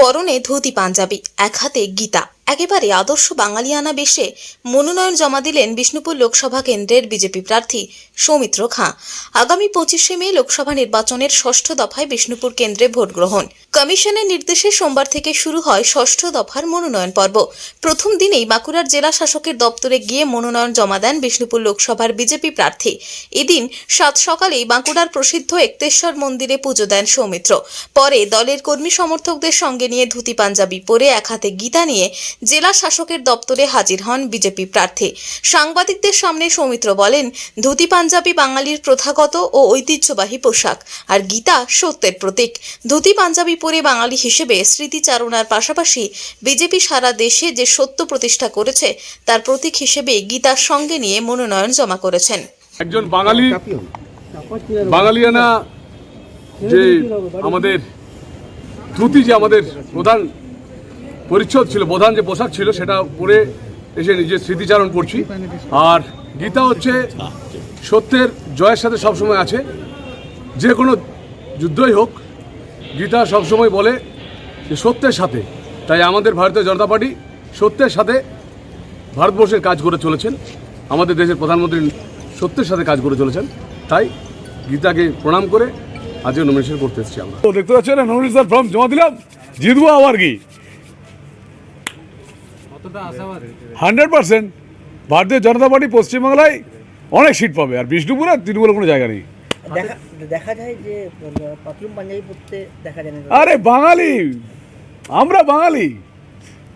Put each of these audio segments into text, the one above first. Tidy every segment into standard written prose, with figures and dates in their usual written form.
পরনে ধুতি পাঞ্জাবি, এক হাতে গীতা, একেবারে আদর্শ বাঙালিয়ানা বেশে মনোনয়ন জমা দিলেন বিষ্ণুপুর লোকসভা কেন্দ্রের বিজেপি প্রার্থী সৌমিত্র খাঁ। আগামী 25শে মে লোকসভা নির্বাচনের ষষ্ঠ দফায় বিষ্ণুপুর কেন্দ্রে ভোট গ্রহণ। কমিশনের নির্দেশে সোমবার থেকে শুরু হয় ষষ্ঠ দফার মনোনয়ন পর্ব। প্রথম দিনেই বাঁকুড়ার জেলা শাসকের দপ্তরে গিয়ে মনোনয়ন জমা দেন বিষ্ণুপুর লোকসভার বিজেপি প্রার্থী। এদিন সাত সকালেই বাঁকুড়ার প্রসিদ্ধ একতেশ্বর মন্দিরে পুজো দেন সৌমিত্র। পরে দলের কর্মী সমর্থকদের সঙ্গে নিয়ে ধুতি পাঞ্জাবি পরে এক হাতে গীতা নিয়ে জেলা শাসকের দপ্তরে হাজির হন বিজেপি প্রার্থী। সাংবাদিকদের সামনে সৌমিত্র বলেন, ধুতি পাঞ্জাবি বাঙালির প্রথাগত ও ঐতিহ্যবাহী পোশাক, আর গীতা সত্যের প্রতীক। ধুতি পাঞ্জাবি পরে বাঙালি হিসেবে স্মৃতিচারণার পাশাপাশি বিজেপি সারা দেশে যে সত্য প্রতিষ্ঠা করেছে তার প্রতীক হিসেবে গীতার সঙ্গে নিয়ে মনোনয়ন জমা করেছেন। একজন বাঙালিয়ানা যে আমাদের ধুতি, যে আমাদের প্রধান পরিচ্ছদ ছিল, প্রধান যে পোশাক ছিল, সেটা পরে এসে নিজের স্মৃতিচারণ করছি। আর গীতা হচ্ছে সত্যের জয়ের সাথে সবসময় আছে, যে কোনো যুদ্ধই হোক গীতা সবসময় বলে যে সত্যের সাথে। তাই আমাদের ভারতীয় জনতা পার্টি সত্যের সাথে ভারতবর্ষের কাজ করে চলেছেন, আমাদের দেশের প্রধানমন্ত্রী সত্যের সাথে কাজ করে চলেছেন। তাই গীতাকে প্রণাম করে আজকে নমিনেশন করতে এসেছি আমরা। তো দেখতে পাচ্ছেন নমিনেশন ফর্ম জমা দিলাম, জিতবো আবার কি 100%। ভারতীয় জনতা পার্টি পশ্চিমবাংলায় অনেক সিট পাবে, আর বিষ্ণুপুরে তৃণমূলের কোনো জায়গা নেই। দেখা যায় যে পাতলুন পাঞ্জাবি পরতে দেখা যায় না। আরে বাঙালি, আমরা বাঙালি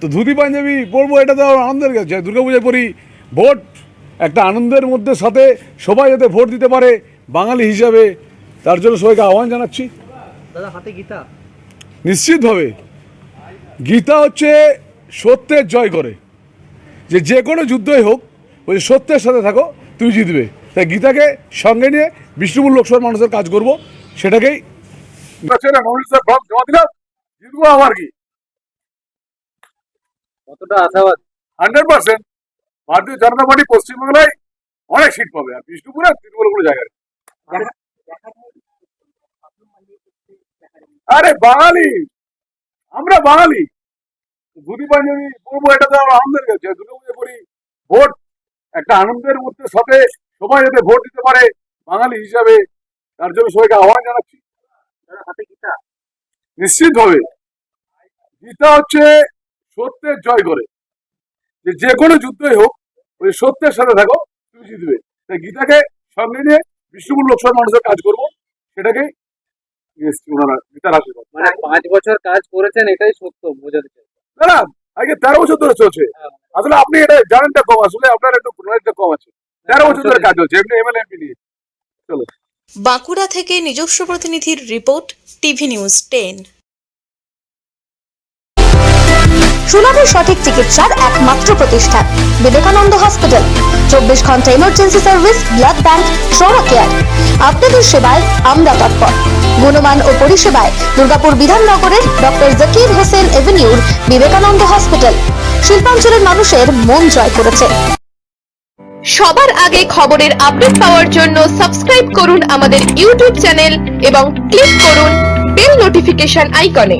তো ধুতি পাঞ্জাবি পরবো, এটা তো আনন্দের কাছে। দুর্গাপূজায় পরি, ভোট একটা আনন্দের মধ্যে সাথে সবাই যাতে ভোট দিতে পারে বাঙালি হিসাবে, তার জন্য সবাইকে আহ্বান জানাচ্ছি। দাদা হাতে গীতা, নিশ্চিতভাবে গীতা হচ্ছে সত্যের জয় করে, যে কোনো যুদ্ধই হোক ওই সত্যের সাথে থাকো, তুমি জিতবে। তাই গীতাকে সঙ্গে নিয়ে বিষ্ণুপুর লোকসভার মানুষের কাজ করব, সেটাকেই জমা দিলাম, জিতবো আবার কি। কতটা আশাবাদ? 100%। ভারতীয় জনতা পার্টি পশ্চিমবাংলায় অনেক সিট পাবে, আর বিষ্ণুপুরে তৃণমূলের কোনো জায়গা নেই। আরে বাঙালি, আমরা বাঙালি, ধুতি পাঞ্জাবি পরবো, এটা তো আমার আনন্দের কাছে। দুর্গাপূজা করি, ভোট একটা আনন্দের মধ্যে সাথে সবাই যাতে ভোট দিতে পারে বাঙালি হিসাবে, তার জন্য সবাইকে আহ্বান জানাচ্ছি। হাতে গীতা, নিশ্চিতভাবে গীতা হচ্ছে সত্যের জয় করে, যে কোনো যুদ্ধই হোক ওই সত্যের সাথে থাকো, তুমি জিতবে। তাই গীতাকে সঙ্গে নিয়ে বিষ্ণুপুর লোকসভার মানুষের কাজ করবো, সেটাকেই ওনারা গীতার আশীর্বাদ। মানে 5 বছর কাজ করেছেন, এটাই সত্য বোঝাতে চাই। না, আগে 13 বছর ধরে চলছে। আসলে আপনি এটা জানেনটা কম, আসলে আপনার একটু নলেজটা কম আছে। 13 বছর ধরে কাজ হচ্ছে, এমনি এমএলএ এমপি নিয়ে। চলো। বাঁকুড়া থেকে নিজস্ব প্রতিনিধির রিপোর্ট, টিভি নিউজ 10। সুলভের সঠিক চিকিৎসার একমাত্র প্রতিষ্ঠান বিবেকানন্দ হসপিটাল। 24 ঘন্টা emergency service, blood bank, trauma care. আপনাদের সেবায় আমরা তৎপর। গুণমান ও পরিষেবায় দুর্গাপুর বিধাননগরের ডক্টর জাকির হোসেন এভিনিউর বিবেকানন্দ হসপিটাল শিল্পাঞ্চলের মানুষের মন জয় করেছে। সবার আগে খবরের আপডেট পাওয়ার জন্য সাবস্ক্রাইব করুন আমাদের ইউটিউব চ্যানেল এবং ক্লিক করুন বেল নোটিফিকেশন আইকনে।